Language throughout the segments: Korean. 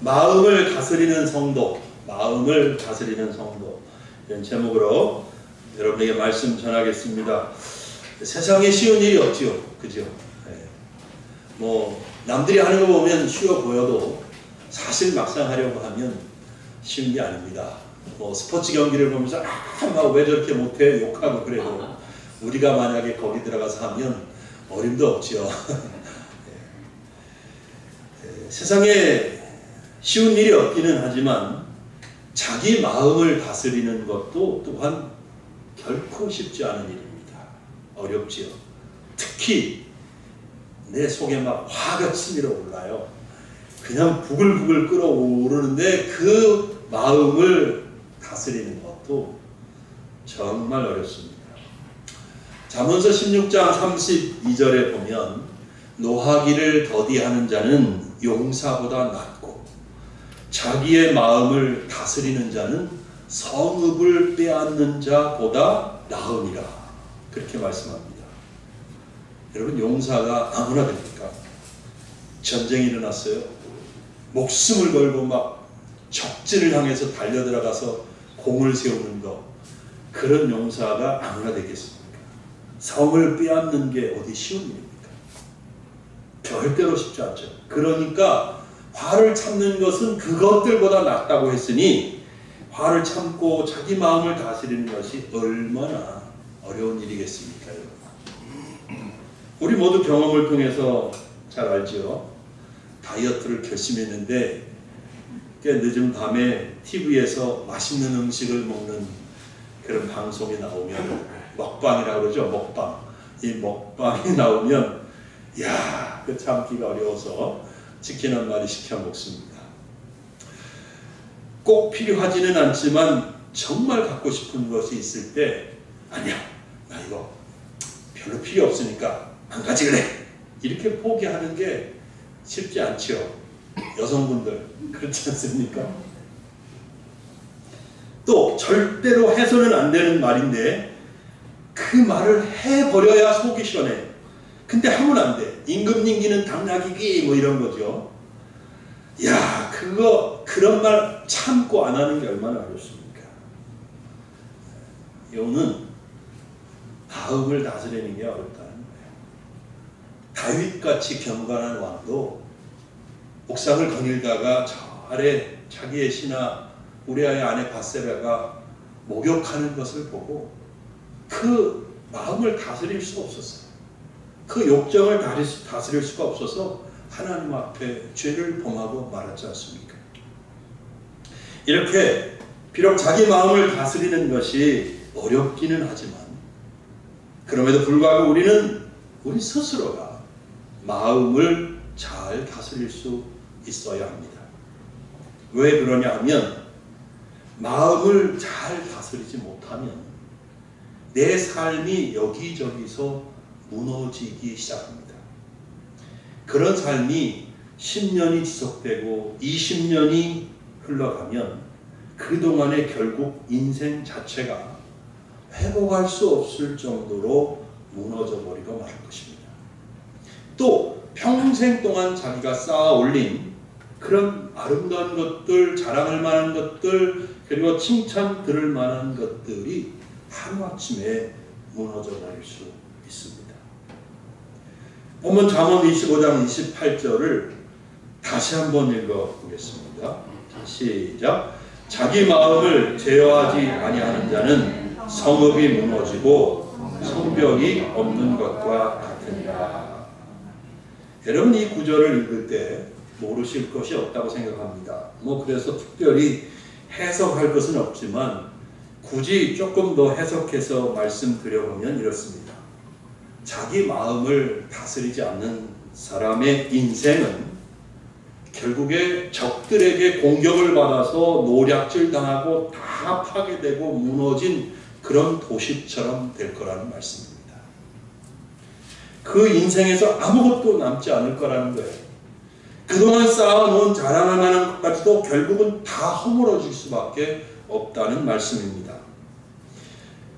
마음을 다스리는 성도, 마음을 다스리는 성도, 이런 제목으로 여러분에게 말씀 전하겠습니다. 세상에 쉬운 일이 없지요, 그죠? 네. 뭐 남들이 하는 거 보면 쉬워 보여도 사실 막상 하려고 하면 쉬운 게 아닙니다. 뭐 스포츠 경기를 보면서 왜 저렇게 못해 욕하고 그래도 우리가 만약에 거기 들어가서 하면 어림도 없지요. 세상에 쉬운 일이 없기는 하지만 자기 마음을 다스리는 것도 또한 결코 쉽지 않은 일입니다. 어렵지요. 특히 내 속에 막 화가 치밀어 올라요. 그냥 부글부글 끓어오르는데 그 마음을 다스리는 것도 정말 어렵습니다. 잠언서 16장 32절에 보면 노하기를 더디하는 자는 용사보다 낫고 자기의 마음을 다스리는 자는 성읍을 빼앗는 자보다 나으니라, 그렇게 말씀합니다. 여러분, 용사가 아무나 됩니까? 전쟁이 일어났어요. 목숨을 걸고 막 적진을 향해서 달려들어가서 공을 세우는 것, 그런 용사가 아무나 되겠습니까? 성을 빼앗는 게 어디 쉬운 일입니까? 절대로 쉽지 않죠. 그러니까 화를 참는 것은 그것들보다 낫다고 했으니 화를 참고 자기 마음을 다스리는 것이 얼마나 어려운 일이겠습니까? 우리 모두 경험을 통해서 잘 알죠. 다이어트를 결심했는데 꽤 늦은 밤에 TV에서 맛있는 음식을 먹는 그런 방송이 나오면, 먹방이라고 그러죠. 먹방. 이 먹방이 나오면 야, 그 참기가 어려워서 치킨 한 마리 시켜 먹습니다. 꼭 필요하지는 않지만 정말 갖고 싶은 것이 있을 때, 아니야, 나 이거 별로 필요 없으니까 안 가질래, 이렇게 포기하는 게 쉽지 않죠. 여성분들 그렇지 않습니까? 또 절대로 해서는 안 되는 말인데 그 말을 해버려야 속이 시원해요. 근데 하면 안 돼. 임금님기는 당나귀기 뭐 이런 거죠. 야, 그런 말 참고 안 하는 게 얼마나 어렵습니까? 이거는 마음을 다스리는 게 어렵다는 거예요. 다윗같이 경건한 왕도 옥상을 거닐다가 저 아래 자기의 신하 우리아의 아내 밧세바가 목욕하는 것을 보고 그 마음을 다스릴 수가 없었어요. 그 욕정을 다스릴 수가 없어서 하나님 앞에 죄를 범하고 말았지 않습니까? 이렇게 비록 자기 마음을 다스리는 것이 어렵기는 하지만 그럼에도 불구하고 우리는 우리 스스로가 마음을 잘 다스릴 수 있어야 합니다. 왜 그러냐 하면 마음을 잘 다스리지 못하면 내 삶이 여기저기서 무너지기 시작합니다. 그런 삶이 10년이 지속되고 20년이 흘러가면 그동안에 결국 인생 자체가 회복할 수 없을 정도로 무너져 버리고 말 것입니다. 또 평생 동안 자기가 쌓아 올린 그런 아름다운 것들, 자랑할 만한 것들, 그리고 칭찬 들을 만한 것들이 하루아침에 무너져 버릴 수 있습니다. 본문 잠언 25장 28절을 다시 한번 읽어보겠습니다. 시작. 자기 마음을 제어하지 아니하는 자는 성읍이 무너지고 성벽이 없는 것과 같으니라. 여러분, 이 구절을 읽을 때 모르실 것이 없다고 생각합니다. 그래서 특별히 해석할 것은 없지만 굳이 조금 더 해석해서 말씀드려보면 이렇습니다. 자기 마음을 다스리지 않는 사람의 인생은 결국에 적들에게 공격을 받아서 노략질 당하고 다 파괴되고 무너진 그런 도시처럼 될 거라는 말씀입니다. 그 인생에서 아무것도 남지 않을 거라는 거예요. 그동안 쌓아놓은 자랑할 만한 것까지도 결국은 다 허물어질 수밖에 없다는 말씀입니다.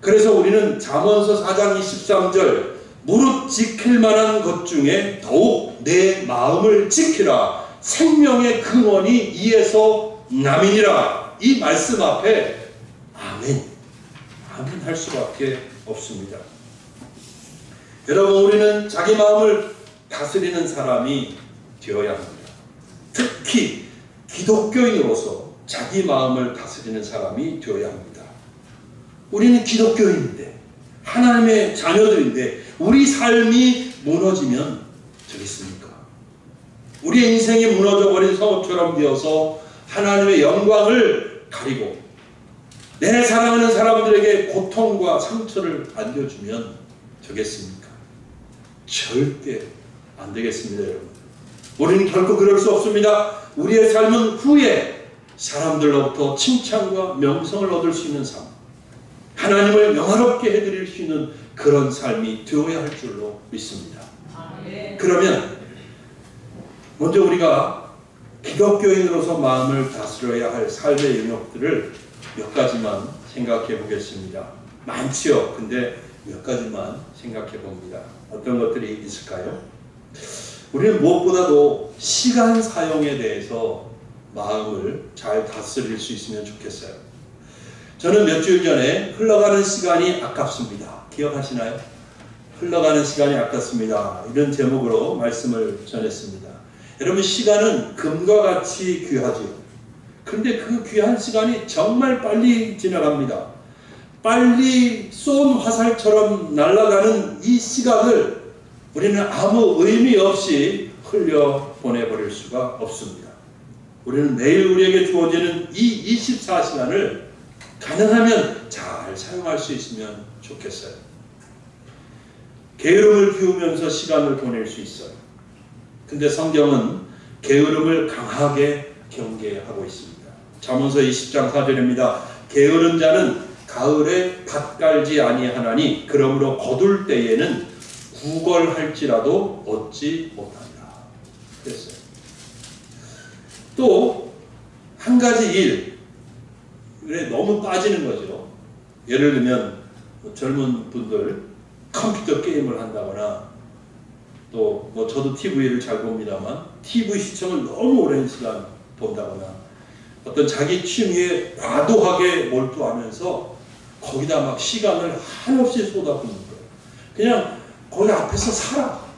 그래서 우리는 잠언서 4장 23절 무릇 지킬 만한 것 중에 더욱 내 마음을 지키라, 생명의 근원이 이에서 남이니라. 이 말씀 앞에 아멘, 아멘 할 수밖에 없습니다. 여러분, 우리는 자기 마음을 다스리는 사람이 되어야 합니다. 특히 기독교인으로서 자기 마음을 다스리는 사람이 되어야 합니다. 우리는 기독교인인데, 하나님의 자녀들인데 우리 삶이 무너지면 되겠습니까? 우리의 인생이 무너져버린 성읍처럼 되어서 하나님의 영광을 가리고 내 사랑하는 사람들에게 고통과 상처를 안겨주면 되겠습니까? 절대 안 되겠습니다, 여러분. 우리는 결코 그럴 수 없습니다. 우리의 삶은 후에 사람들로부터 칭찬과 명성을 얻을 수 있는 삶, 하나님을 영화롭게 해드릴 수 있는 그런 삶이 되어야 할 줄로 믿습니다. 그러면 먼저 우리가 기독교인으로서 마음을 다스려야 할 삶의 영역들을 몇 가지만 생각해 보겠습니다. 많지요. 근데 몇 가지만 생각해 봅니다. 어떤 것들이 있을까요? 우리는 무엇보다도 시간 사용에 대해서 마음을 잘 다스릴 수 있으면 좋겠어요. 저는 몇 주일 전에 흘러가는 시간이 아깝습니다. 기억하시나요? 흘러가는 시간이 아깝습니다. 이런 제목으로 말씀을 전했습니다. 여러분, 시간은 금과 같이 귀하지요. 근데 그 귀한 시간이 정말 빨리 지나갑니다. 빨리 쏜 화살처럼 날아가는 이 시간을 우리는 아무 의미 없이 흘려보내버릴 수가 없습니다. 우리는 매일 우리에게 주어지는 이 24시간을 가능하면 잘 사용할 수 있으면 좋겠어요. 게으름을 피우면서 시간을 보낼 수 있어요. 근데 성경은 게으름을 강하게 경계하고 있습니다. 잠언서 20장 4절입니다. 게으른 자는 가을에 밭 갈지 아니하나니 그러므로 거둘 때에는 구걸할지라도 얻지 못한다. 그랬어요. 또 한 가지 일에 너무 빠지는 거죠. 예를 들면 젊은 분들 컴퓨터 게임을 한다거나, 또 뭐 저도 TV를 잘 봅니다만 TV 시청을 너무 오랜 시간 본다거나, 어떤 자기 취미에 과도하게 몰두하면서 거기다 막 시간을 한없이 쏟아붓는 거예요. 그냥 거기 앞에서 살아.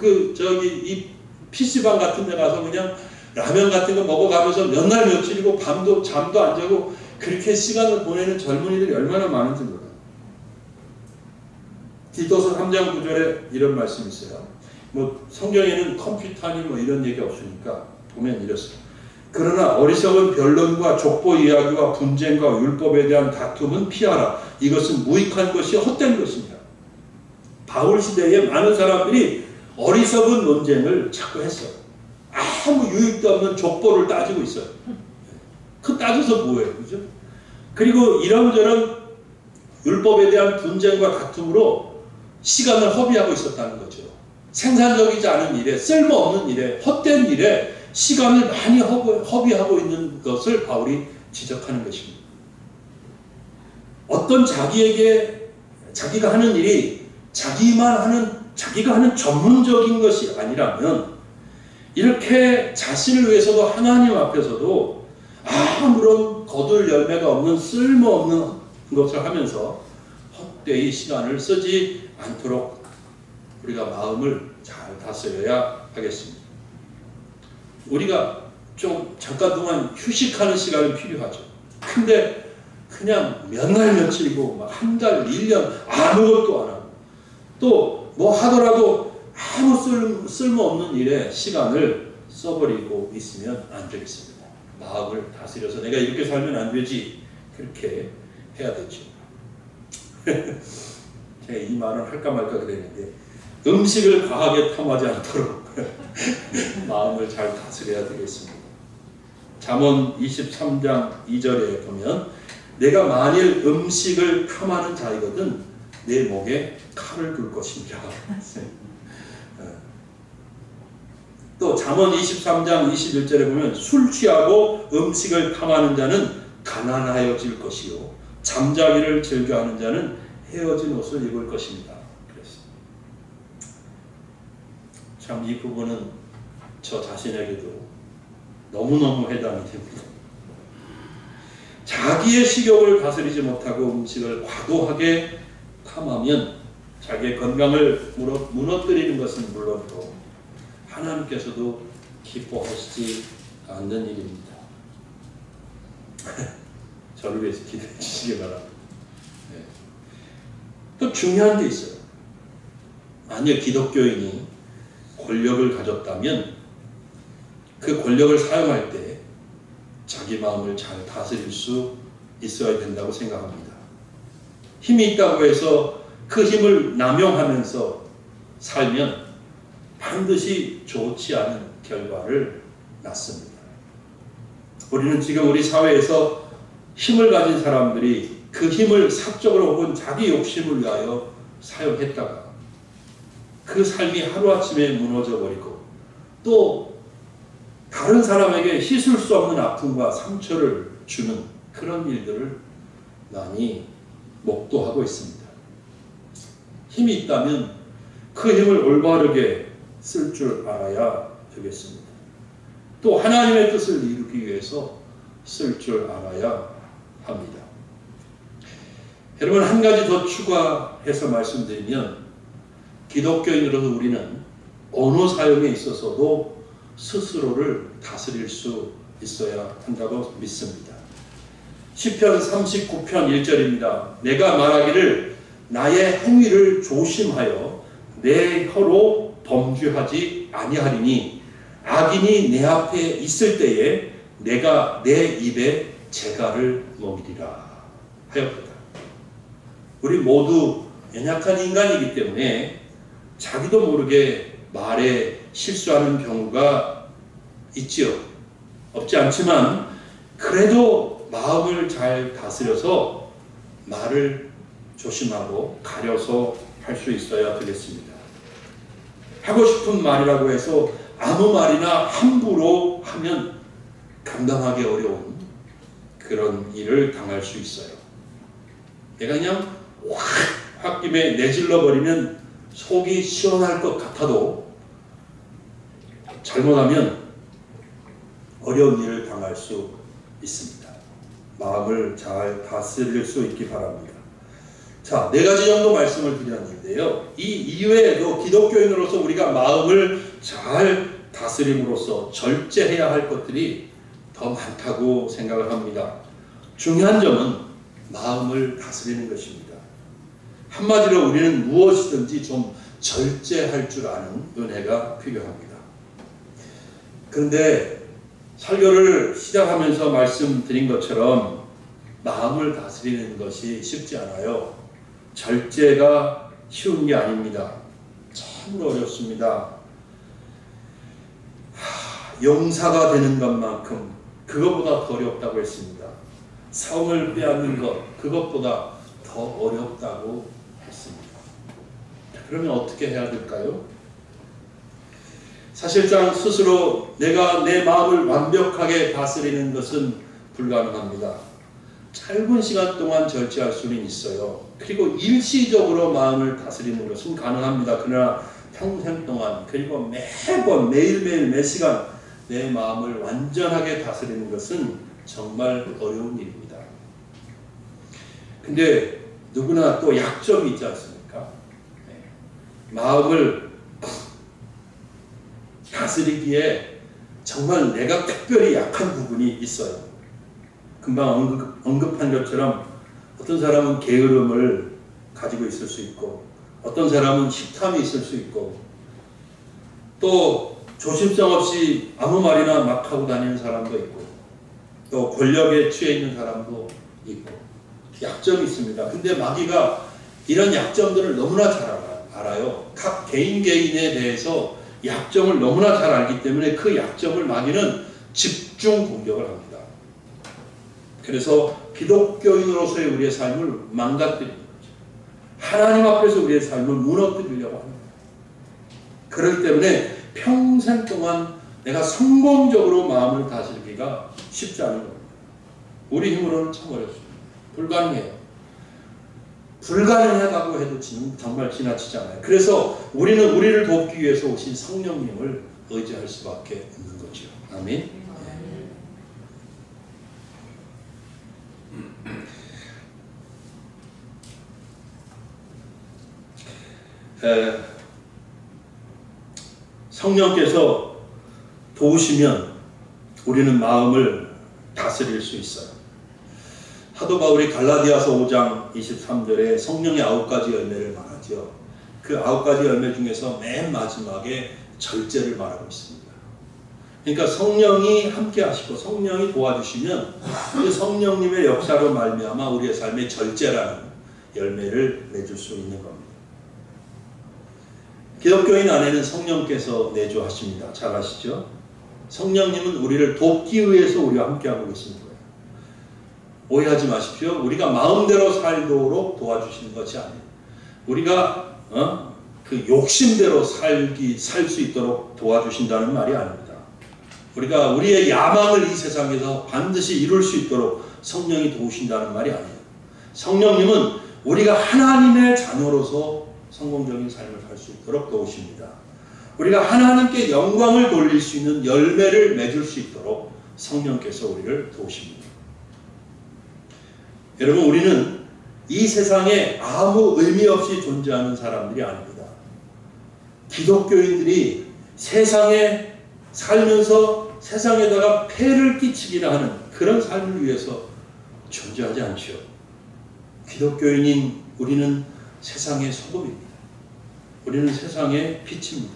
이 PC방 같은 데 가서 그냥 라면 같은 거 먹어가면서 몇 날 며칠이고 밤도 잠도 안 자고 그렇게 시간을 보내는 젊은이들이 얼마나 많은지 몰라요. 디도서 3장 9절에 이런 말씀이 있어요. 뭐 성경에는 컴퓨터니 뭐 이런 얘기 없으니까 보면 이렇습니다. 그러나 어리석은 변론과 족보 이야기와 분쟁과 율법에 대한 다툼은 피하라. 이것은 무익한 것이 헛된 것입니다. 바울 시대에 많은 사람들이 어리석은 논쟁을 자꾸 했어요. 아무 유익도 없는 족보를 따지고 있어요. 그 따져서 뭐예요, 그죠? 그리고 이런저런 율법에 대한 분쟁과 다툼으로 시간을 허비하고 있었다는 거죠. 생산적이지 않은 일에, 쓸모없는 일에, 헛된 일에 시간을 많이 허비하고 있는 것을 바울이 지적하는 것입니다. 어떤 자기가 하는 일이 자기가 하는 전문적인 것이 아니라면 이렇게 자신을 위해서도 하나님 앞에서도 아무런 거둘 열매가 없는 쓸모없는 것을 하면서 헛되이 시간을 쓰지 않도록 우리가 마음을 잘 다스려야 하겠습니다. 우리가 좀 잠깐 동안 휴식하는 시간이 필요하죠. 근데 그냥 몇 날 며칠이고 막 한 달, 1년 아무것도 안 하고 또 뭐 하더라도 아무 쓸모없는 일에 시간을 써버리고 있으면 안 되겠습니다. 마음을 다스려서 내가 이렇게 살면 안 되지, 그렇게 해야 되죠. 제가 이 말을 할까 말까 그랬는데 음식을 과하게 탐하지 않도록 마음을 잘 다스려야 되겠습니다. 잠언 23장 2절에 보면 내가 만일 음식을 탐하는 자이거든 내 목에 칼을 둘 것입니다. 또 잠언 23장 21절에 보면 술 취하고 음식을 탐하는 자는 가난하여질 것이요 잠자기를 즐겨하는 자는 헤어진 옷을 입을 것입니다. 그랬어요. 참 이 부분은 저 자신에게도 너무너무 해당이 됩니다. 자기의 식욕을 다스리지 못하고 음식을 과도하게 탐하면 자기의 건강을 무너뜨리는 것은 물론이고 하나님께서도 기뻐하시지 않는 일입니다. 저를 위해서 기도해 주시기 바랍니다. 네. 또 중요한 게 있어요. 만약 기독교인이 권력을 가졌다면 그 권력을 사용할 때 자기 마음을 잘 다스릴 수 있어야 된다고 생각합니다. 힘이 있다고 해서 그 힘을 남용하면서 살면 반드시 좋지 않은 결과를 낳습니다. 우리는 지금 우리 사회에서 힘을 가진 사람들이 그 힘을 사적으로 혹은 자기 욕심을 위하여 사용했다가 그 삶이 하루아침에 무너져 버리고 또 다른 사람에게 씻을 수 없는 아픔과 상처를 주는 그런 일들을 많이 목도하고 있습니다. 힘이 있다면 그 힘을 올바르게 쓸 줄 알아야 되겠습니다. 또 하나님의 뜻을 이루기 위해서 쓸 줄 알아야 합니다. 여러분, 한 가지 더 추가해서 말씀드리면 기독교인으로서 우리는 언어 사용에 있어서도 스스로를 다스릴 수 있어야 한다고 믿습니다. 시편 39편 1절입니다. 내가 말하기를 나의 행위를 조심하여 내 혀로 범죄하지 아니하리니 악인이 내 앞에 있을 때에 내가 내 입에 재갈을 먹이리라 하였다. 우리 모두 연약한 인간이기 때문에 자기도 모르게 말에 실수하는 경우가 있지요. 없지 않지만 그래도 마음을 잘 다스려서 말을 조심하고 가려서 할 수 있어야 되겠습니다. 하고 싶은 말이라고 해서 아무 말이나 함부로 하면 감당하기 어려운 그런 일을 당할 수 있어요. 내가 그냥 확 홧김에 내질러 버리면 속이 시원할 것 같아도 잘못하면 어려운 일을 당할 수 있습니다. 마음을 잘 다스릴 수 있기 바랍니다. 자, 4가지 정도 말씀을 드렸는데요. 이 이외에도 기독교인으로서 우리가 마음을 잘 다스림으로써 절제해야 할 것들이 더 많다고 생각을 합니다. 중요한 점은 마음을 다스리는 것입니다. 한마디로 우리는 무엇이든지 좀 절제할 줄 아는 은혜가 필요합니다. 그런데 설교를 시작하면서 말씀드린 것처럼 마음을 다스리는 것이 쉽지 않아요. 절제가 쉬운 게 아닙니다. 참으로 어렵습니다. 용사가 되는 것만큼 그것보다 더 어렵다고 했습니다. 성을 빼앗는 것, 그것보다 더 어렵다고 했습니다. 그러면 어떻게 해야 될까요? 사실상 스스로 내가 내 마음을 완벽하게 다스리는 것은 불가능합니다. 짧은 시간 동안 절제할 수는 있어요. 그리고 일시적으로 마음을 다스리는 것은 가능합니다. 그러나 평생 동안 그리고 매번 매일매일 매시간 내 마음을 완전하게 다스리는 것은 정말 어려운 일입니다. 근데 누구나 또 약점이 있지 않습니까? 마음을 다스리기에 정말 내가 특별히 약한 부분이 있어요. 금방 언급한 것처럼 어떤 사람은 게으름을 가지고 있을 수 있고 어떤 사람은 식탐이 있을 수 있고 또 조심성 없이 아무 말이나 막 하고 다니는 사람도 있고 또 권력에 취해 있는 사람도 있고 약점이 있습니다. 근데 마귀가 이런 약점들을 너무나 잘 알아요. 각 개인에 대해서 약점을 너무나 잘 알기 때문에 그 약점을 마귀는 집중 공격을 합니다. 그래서 기독교인으로서의 우리의 삶을 망가뜨리는 거죠. 하나님 앞에서 우리의 삶을 무너뜨리려고 합니다. 그렇기 때문에 평생 동안 내가 성공적으로 마음을 다스리기가 쉽지 않은 겁니다. 우리 힘으로는 참 어렵습니다. 불가능해요. 불가능하다고 해도 정말 지나치지 않아요. 그래서 우리는 우리를 돕기 위해서 오신 성령님을 의지할 수밖에 없는 거죠. 아멘. 성령께서 도우시면 우리는 마음을 다스릴 수 있어요. 사도 바울이 갈라디아서 5장 23절에 성령의 9가지 열매를 말하죠. 그 9가지 열매 중에서 맨 마지막에 절제를 말하고 있습니다. 그러니까 성령이 함께 하시고 성령이 도와주시면 그 성령님의 역사로 말미암아 우리의 삶에 절제라는 열매를 맺을 수 있는 겁니다. 기독교인 안에는 성령께서 내주하십니다. 잘 아시죠? 성령님은 우리를 돕기 위해서 우리와 함께하고 계시는 거예요. 오해하지 마십시오. 우리가 마음대로 살도록 도와주시는 것이 아니에요. 우리가 그 욕심대로 살 수 있도록 도와주신다는 말이 아닙니다. 우리가 우리의 야망을 이 세상에서 반드시 이룰 수 있도록 성령이 도우신다는 말이 아니에요. 성령님은 우리가 하나님의 자녀로서 성공적인 삶을 살 수 있도록 도우십니다. 우리가 하나님께 영광을 돌릴 수 있는 열매를 맺을 수 있도록 성령께서 우리를 도우십니다. 여러분, 우리는 이 세상에 아무 의미 없이 존재하는 사람들이 아닙니다. 기독교인들이 세상에 살면서 세상에다가 폐를 끼치기나 하는 그런 삶을 위해서 존재하지 않죠. 기독교인인 우리는 세상의 소금입니다. 우리는 세상의 빛입니다.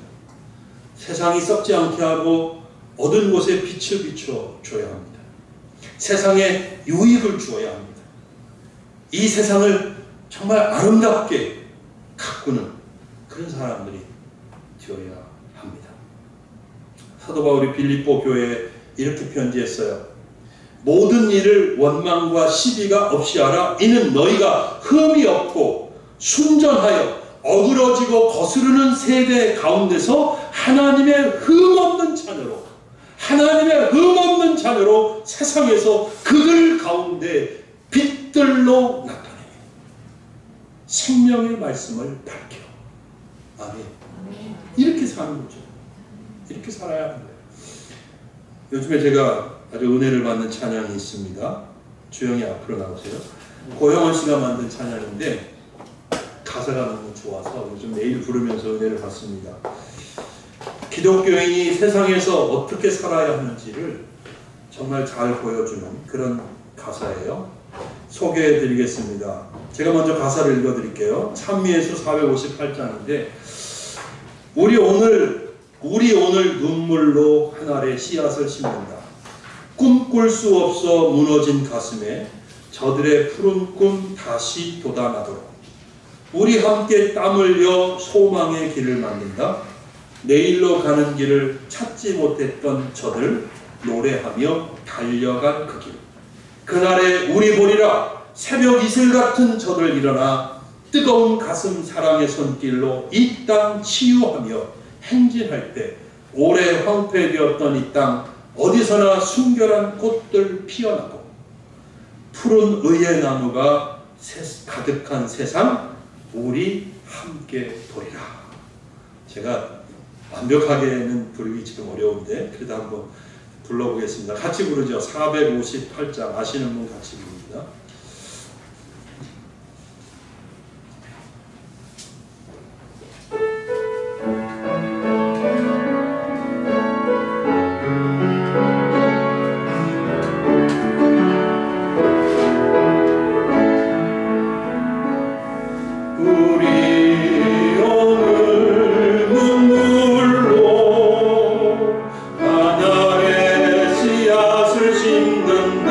세상이 썩지 않게 하고 어두운 곳에 빛을 비춰줘야 합니다. 세상에 유익을 주어야 합니다. 이 세상을 정말 아름답게 가꾸는 그런 사람들이 되어야 합니다. 사도 바울이 빌립보 교회에 이렇게 편지했어요. 모든 일을 원망과 시비가 없이 하라. 이는 너희가 흠이 없고 순전하여 어그러지고 거스르는 세대 가운데서 하나님의 흠없는 자녀로, 하나님의 흠없는 자녀로 세상에서 그들 가운데 빛들로 나타내며 생명의 말씀을 밝혀. 아멘. 이렇게 사는 거죠. 이렇게 살아야 합니다. 요즘에 제가 아주 은혜를 받는 찬양이 있습니다. 주영이 앞으로 나오세요. 고영원 씨가 만든 찬양인데 가사가 너무 좋아서 요즘 매일 부르면서 은혜를 받습니다. 기독교인이 세상에서 어떻게 살아야 하는지를 정말 잘 보여주는 그런 가사예요. 소개해 드리겠습니다. 제가 먼저 가사를 읽어 드릴게요. 찬미예수 458장인데 우리 오늘 눈물로 한 알의 씨앗을 심는다. 꿈꿀 수 없어 무너진 가슴에 저들의 푸른 꿈 다시 돋아나도록 우리 함께 땀 흘려 소망의 길을 만든다. 내일로 가는 길을 찾지 못했던 저들 노래하며 달려간 그 길. 그날에 우리 보리라 새벽 이슬 같은 저들 일어나 뜨거운 가슴 사랑의 손길로 이 땅 치유하며 행진할 때 오래 황폐되었던 이 땅 어디서나 순결한 꽃들 피어나고 푸른 의의 나무가 가득한 세상 우리 함께 보리라. 제가 완벽하게는 부르기 지금 어려운데 그래도 한번 불러보겠습니다. 같이 부르죠. 458장 아시는 분 같이 부릅니다. 하나의 씨앗을 심는다.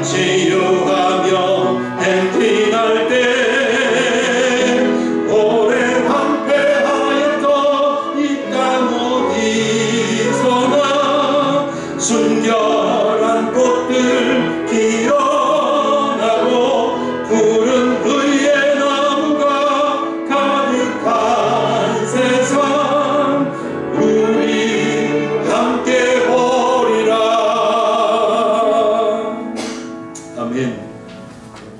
치유하며 행진할 때 오래 황폐하였던 이 땅 어디서나 순결한 꽃들 피어나고 푸른 의의 나무가 가득한 세상 우리 함께 보리라. 아멘.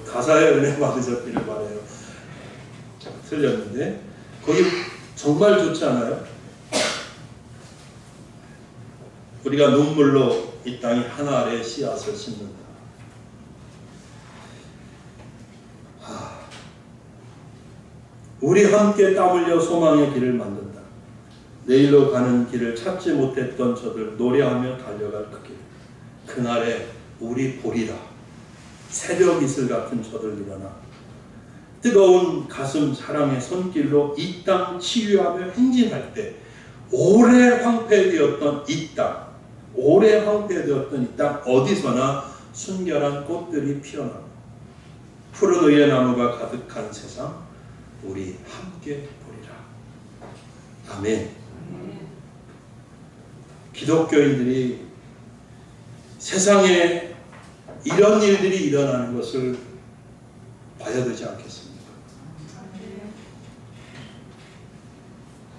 가사에 은혜 받으셨기를 바라요. 틀렸는데 거기 정말 좋지 않아요? 우리가 눈물로 이 땅이 하나 아래 씨앗을 심는다. 우리 함께 땀 흘려 소망의 길을 만든다. 내일로 가는 길을 찾지 못했던 저들 노래하며 달려갈 그 길. 그날에 우리 보리라. 새벽 이슬 같은 저들 일어나 뜨거운 가슴 사랑의 손길로 이 땅 치유하며 행진할 때 오래 황폐되었던 이 땅, 오래 황폐되었던 이 땅 어디서나 순결한 꽃들이 피어나고 푸른 의의 나무가 가득한 세상 우리 함께 보리라. 아멘. 기독교인들이 세상에 이런 일들이 일어나는 것을 봐야 되지 않겠습니까?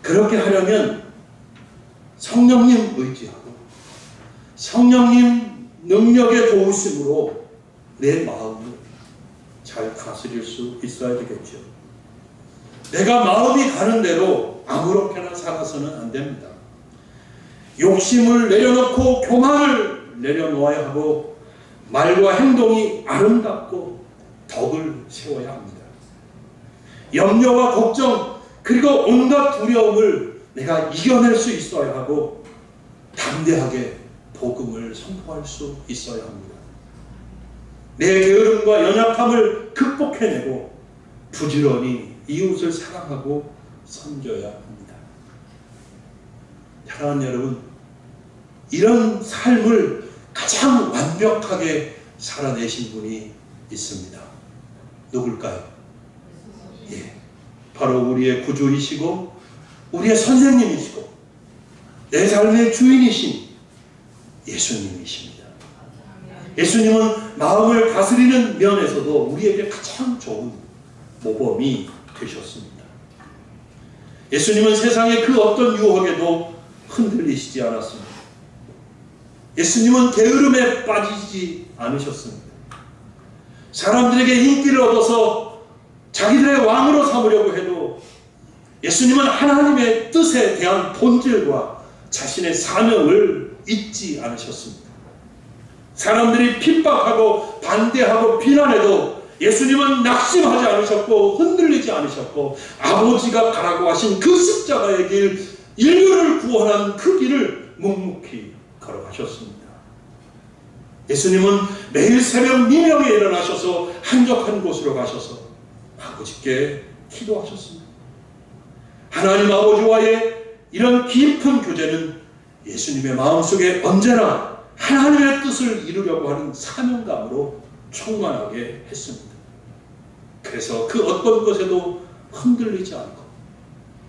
그렇게 하려면 성령님 의지하고 성령님 능력의 도우심으로 내 마음을 잘 다스릴 수 있어야 되겠죠. 내가 마음이 가는 대로 아무렇게나 살아서는 안 됩니다. 욕심을 내려놓고 교만을 내려놓아야 하고 말과 행동이 아름답고 덕을 세워야 합니다. 염려와 걱정 그리고 온갖 두려움을 내가 이겨낼 수 있어야 하고 담대하게 복음을 선포할 수 있어야 합니다. 내 게으름과 연약함을 극복해내고 부지런히 이웃을 사랑하고 섬겨야 합니다. 사랑하는 여러분, 이런 삶을 가장 완벽하게 살아내신 분이 있습니다. 누굴까요? 예, 바로 우리의 구주이시고 우리의 선생님이시고 내 삶의 주인이신 예수님이십니다. 예수님은 마음을 다스리는 면에서도 우리에게 가장 좋은 모범이 되셨습니다. 예수님은 세상의 그 어떤 유혹에도 흔들리시지 않았습니다. 예수님은 게으름에 빠지지 않으셨습니다. 사람들에게 인기를 얻어서 자기들의 왕으로 삼으려고 해도 예수님은 하나님의 뜻에 대한 본질과 자신의 사명을 잊지 않으셨습니다. 사람들이 핍박하고 반대하고 비난해도 예수님은 낙심하지 않으셨고 흔들리지 않으셨고 아버지가 가라고 하신 그 십자가의 길, 인류를 구원하는 그 길을 묵묵히 걸어가셨습니다. 예수님은 매일 새벽 미명에 일어나셔서 한적한 곳으로 가셔서 아버지께 기도하셨습니다. 하나님 아버지와의 이런 깊은 교제는 예수님의 마음속에 언제나 하나님의 뜻을 이루려고 하는 사명감으로 충만하게 했습니다. 그래서 그 어떤 것에도 흔들리지 않고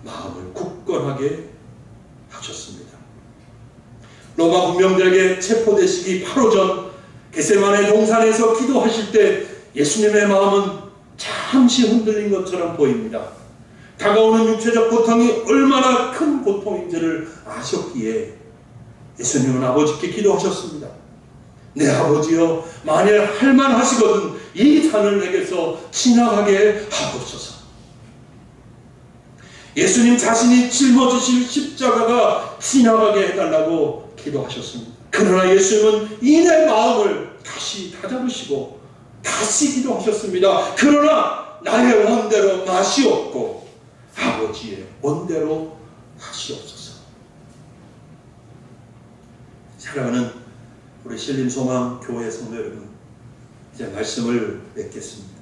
마음을 굳건하게 하셨습니다. 로마 군병들에게 체포되시기 바로 전 겟세마네 동산에서 기도하실 때 예수님의 마음은 잠시 흔들린 것처럼 보입니다. 다가오는 육체적 고통이 얼마나 큰 고통인지를 아셨기에 예수님은 아버지께 기도하셨습니다. 내 아버지여, 만일 할만하시거든 이 산을 내게서 지나가게 하옵소서. 예수님 자신이 짊어지실 십자가가 지나가게 해달라고 기도하셨습니다. 그러나 예수님은 이내 마음을 다시 다잡으시고 다시 기도하셨습니다. 그러나 나의 원대로 마시옵고 아버지의 원대로 하시옵소서. 사랑하는 우리 신림소망 교회 성도 여러분, 이제 말씀을 맺겠습니다.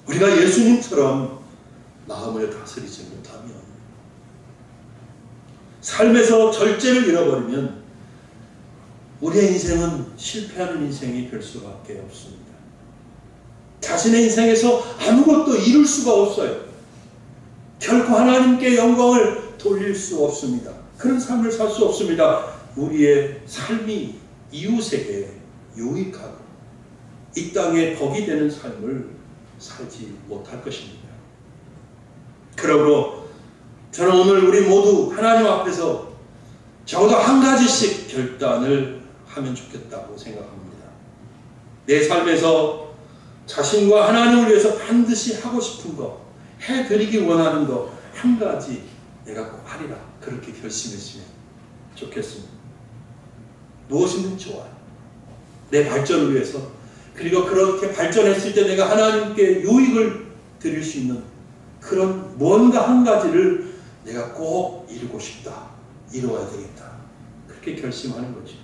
우리가 예수님처럼 마음을 다스리지 못하면, 삶에서 절제를 잃어버리면 우리의 인생은 실패하는 인생이 될 수밖에 없습니다. 자신의 인생에서 아무것도 이룰 수가 없어요. 결코 하나님께 영광을 돌릴 수 없습니다. 그런 삶을 살 수 없습니다. 우리의 삶이 이웃에게 유익하고 이 땅에 덕이 되는 삶을 살지 못할 것입니다. 그러므로 저는 오늘 우리 모두 하나님 앞에서 적어도 한 가지씩 결단을 하면 좋겠다고 생각합니다. 내 삶에서 자신과 하나님을 위해서 반드시 하고 싶은 거, 해드리기 원하는 거 한 가지 내가 꼭 하리라, 그렇게 결심했으면 좋겠습니다. 무엇이든 좋아요. 내 발전을 위해서, 그리고 그렇게 발전했을 때 내가 하나님께 유익을 드릴 수 있는 그런 뭔가 한 가지를 내가 꼭 이루고 싶다, 이루어야 되겠다, 그렇게 결심하는 거죠.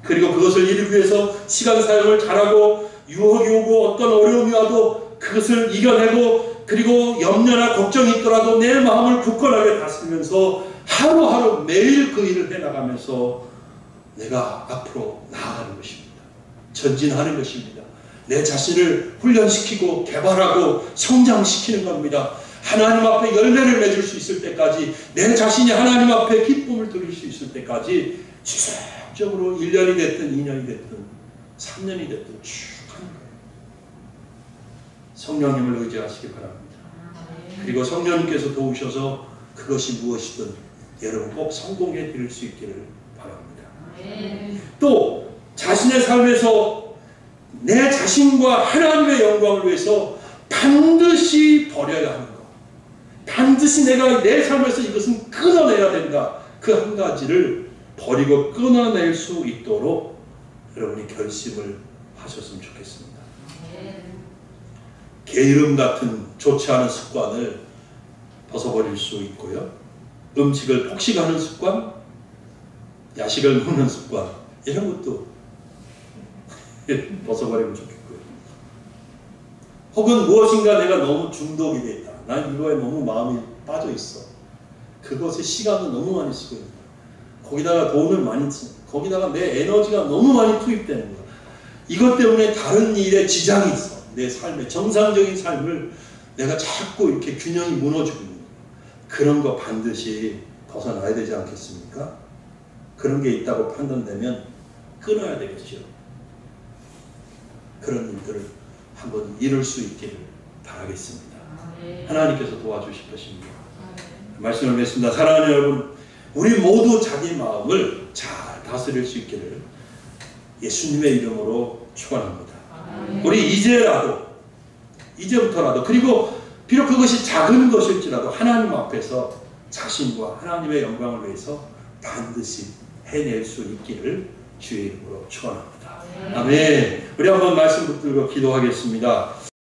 그리고 그것을 이루기 위해서 시간 사용을 잘하고 유혹이 오고 어떤 어려움이 와도 그것을 이겨내고, 그리고 염려나 걱정이 있더라도 내 마음을 굳건하게 다스리면서 하루하루 매일 그 일을 해나가면서 내가 앞으로 나아가는 것입니다. 전진하는 것입니다. 내 자신을 훈련시키고 개발하고 성장시키는 겁니다. 하나님 앞에 열매를 맺을 수 있을 때까지, 내 자신이 하나님 앞에 기쁨을 드릴 수 있을 때까지 지속적으로 1년이 됐든 2년이 됐든 3년이 됐든 쭉 하는 거예요. 성령님을 의지하시기 바랍니다. 그리고 성령님께서 도우셔서 그것이 무엇이든 여러분 꼭 성공해 드릴 수 있기를 바랍니다. 또 자신의 삶에서 내 자신과 하나님의 영광을 위해서 반드시 버려야 하는 것, 반드시 내가 내 삶에서 이것은 끊어내야 된다, 그 한 가지를 버리고 끊어낼 수 있도록 여러분이 결심을 하셨으면 좋겠습니다. 게으름 같은 좋지 않은 습관을 벗어버릴 수 있고요. 음식을 폭식하는 습관, 야식을 먹는 습관, 이런 것도 벗어버리면 좋겠고요. 혹은 무엇인가 내가 너무 중독이 돼 있다, 난 이거에 너무 마음이 빠져 있어, 그것에 시간을 너무 많이 쓰고 있다, 거기다가 돈을 많이 쓰고, 거기다가 내 에너지가 너무 많이 투입되는 거야. 이것 때문에 다른 일에 지장이 있어. 내 삶의 정상적인 삶을 내가 자꾸 이렇게 균형이 무너지고 있는 거야. 그런 거 반드시 벗어나야 되지 않겠습니까? 그런 게 있다고 판단되면 끊어야 되겠죠. 그런 일들을 한번 이룰 수 있기를 바라겠습니다. 하나님께서 도와주실 것입니다. 말씀을 맺습니다. 사랑하는 여러분, 우리 모두 자기 마음을 잘 다스릴 수 있기를 예수님의 이름으로 축원합니다. 우리 이제부터라도, 그리고 비록 그것이 작은 것일지라도 하나님 앞에서 자신과 하나님의 영광을 위해서 반드시 해낼 수 있기를 주의 이름으로 축원합니다. 아멘. 우리 한번 말씀 붙들고 기도하겠습니다.